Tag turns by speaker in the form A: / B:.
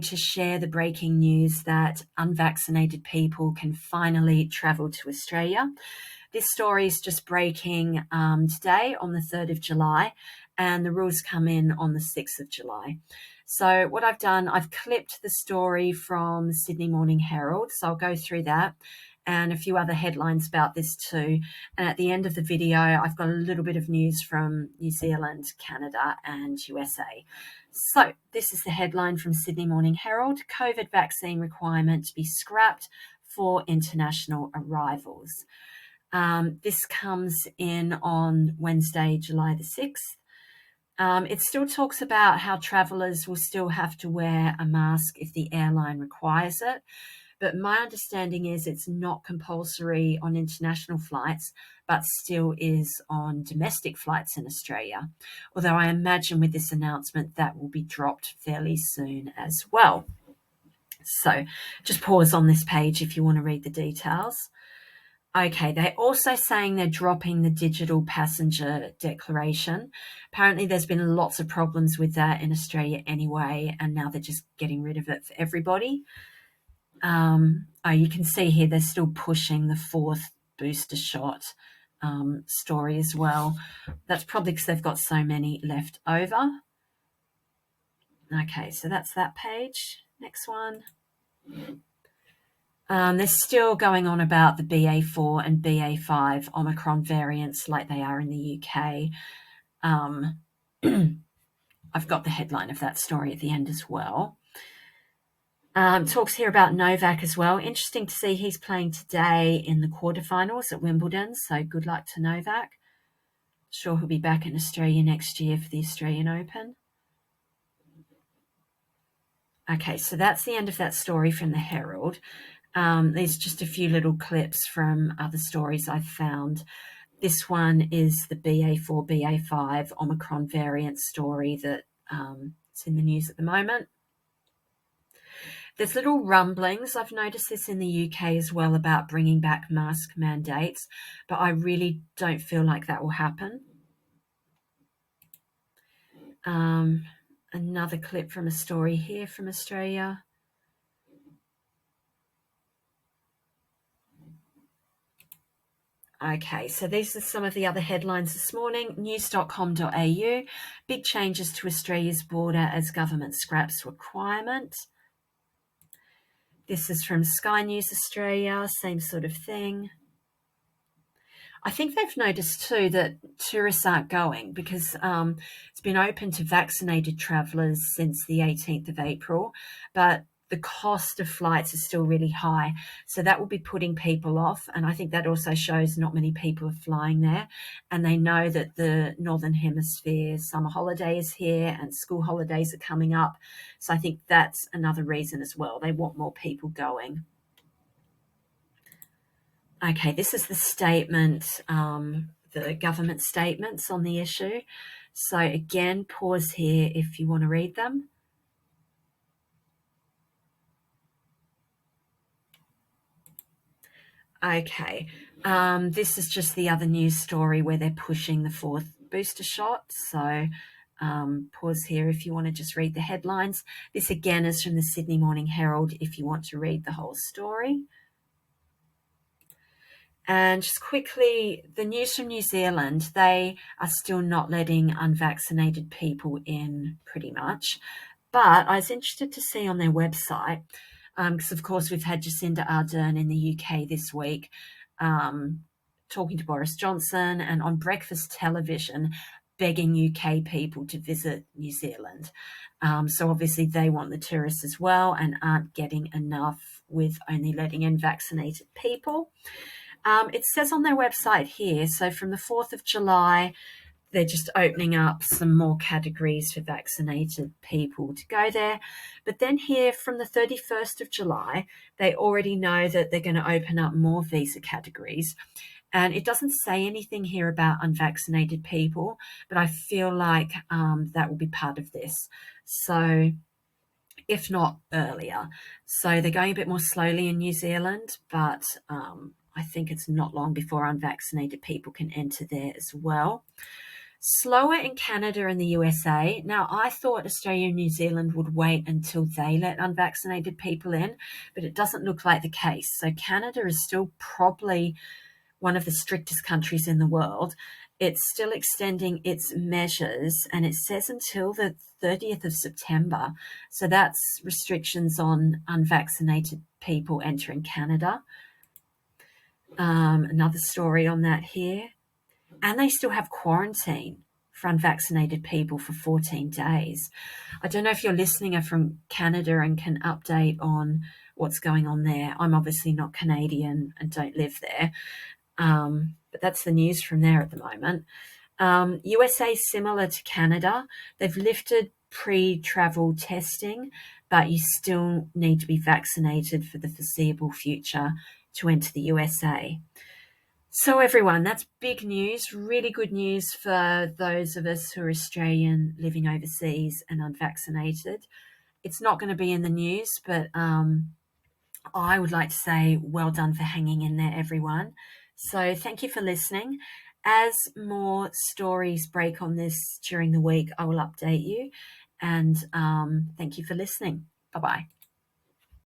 A: to share the breaking news that unvaccinated people can finally travel to Australia. This story is just breaking today on the 3rd of July, and the rules come in on the 6th of July. So what I've done, I've clipped the story from Sydney Morning Herald, so I'll go through that and a few other headlines about this too. And at the end of the video, I've got a little bit of news from New Zealand, Canada, and USA. So this is the headline from Sydney Morning Herald: COVID vaccine requirement to be scrapped for international arrivals. This comes in on Wednesday, July the 6th. It still talks about how travellers will still have to wear a mask if the airline requires it. But my understanding is it's not compulsory on international flights, but still is on domestic flights in Australia. Although I imagine with this announcement that will be dropped fairly soon as well. So just pause on this page if you want to read the details. Okay, they're also saying they're dropping the digital passenger declaration. Apparently there's been lots of problems with that in Australia anyway, and now they're just getting rid of it for everybody. You can see here they're still pushing the 4th booster shot story as well. That's probably because they've got so many left over. Okay, so that's that page. Next one. They're still going on about the BA4 and BA5 Omicron variants like they are in the UK. I've got the headline of that story at the end as well. Talks here about Novak as well. Interesting to see he's playing today in the quarterfinals at Wimbledon, so good luck to Novak. Sure he'll be back in Australia next year for the Australian Open. Okay, so that's the end of that story from the Herald. There's just a few little clips from other stories I've found. This one is the BA4, BA5 Omicron variant story that it's in the news at the moment. There's little rumblings, I've noticed this in the UK as well, about bringing back mask mandates, but I really don't feel like that will happen. Another clip from a story here from Australia. Okay, so these are some of the other headlines this morning. News.com.au, big changes to Australia's border as government scraps requirement. This is from Sky News Australia, same sort of thing. I think they've noticed too that tourists aren't going because it's been open to vaccinated travellers since the 18th of April, but the cost of flights is still really high. So that will be putting people off. And I think that also shows not many people are flying there. And they know that the Northern Hemisphere summer holiday is here and school holidays are coming up. So I think that's another reason as well. They want more people going. Okay, this is the statement, the government statements on the issue. So again, pause here if you want to read them. Okay, this is just the other news story where they're pushing the 4th booster shot. So pause here if you want to just read the headlines. This again is from the Sydney Morning Herald if you want to read the whole story. And just quickly, the news from New Zealand, they are still not letting unvaccinated people in pretty much. But I was interested to see on their website, because of course we've had Jacinda Ardern in the UK this week talking to Boris Johnson and on breakfast television begging UK people to visit New Zealand. So obviously they want the tourists as well and aren't getting enough with only letting in vaccinated people. It says on their website here, so from the 4th of July, they're just opening up some more categories for vaccinated people to go there. But then here from the 31st of July, they already know that they're going to open up more visa categories. And it doesn't say anything here about unvaccinated people, but I feel like that will be part of this. So if not earlier. So they're going a bit more slowly in New Zealand, but I think it's not long before unvaccinated people can enter there as well. Slower in Canada and the USA. Now, I thought Australia and New Zealand would wait until they let unvaccinated people in, but it doesn't look like the case. So Canada is still probably one of the strictest countries in the world. It's still extending its measures, and it says until the 30th of September. So that's restrictions on unvaccinated people entering Canada. Another story on that here. And they still have quarantine for unvaccinated people for 14 days. I don't know if you're listening are from Canada and can update on what's going on there. I'm obviously not Canadian and don't live there. But that's the news from there at the moment. USA, similar to Canada, they've lifted pre-travel testing, but you still need to be vaccinated for the foreseeable future to enter the USA. So everyone, that's big news, really good news for those of us who are Australian living overseas and unvaccinated. It's not going to be in the news, but I would like to say well done for hanging in there, everyone. So thank you for listening. As more stories break on this during the week, I will update you. And thank you for listening. Bye-bye.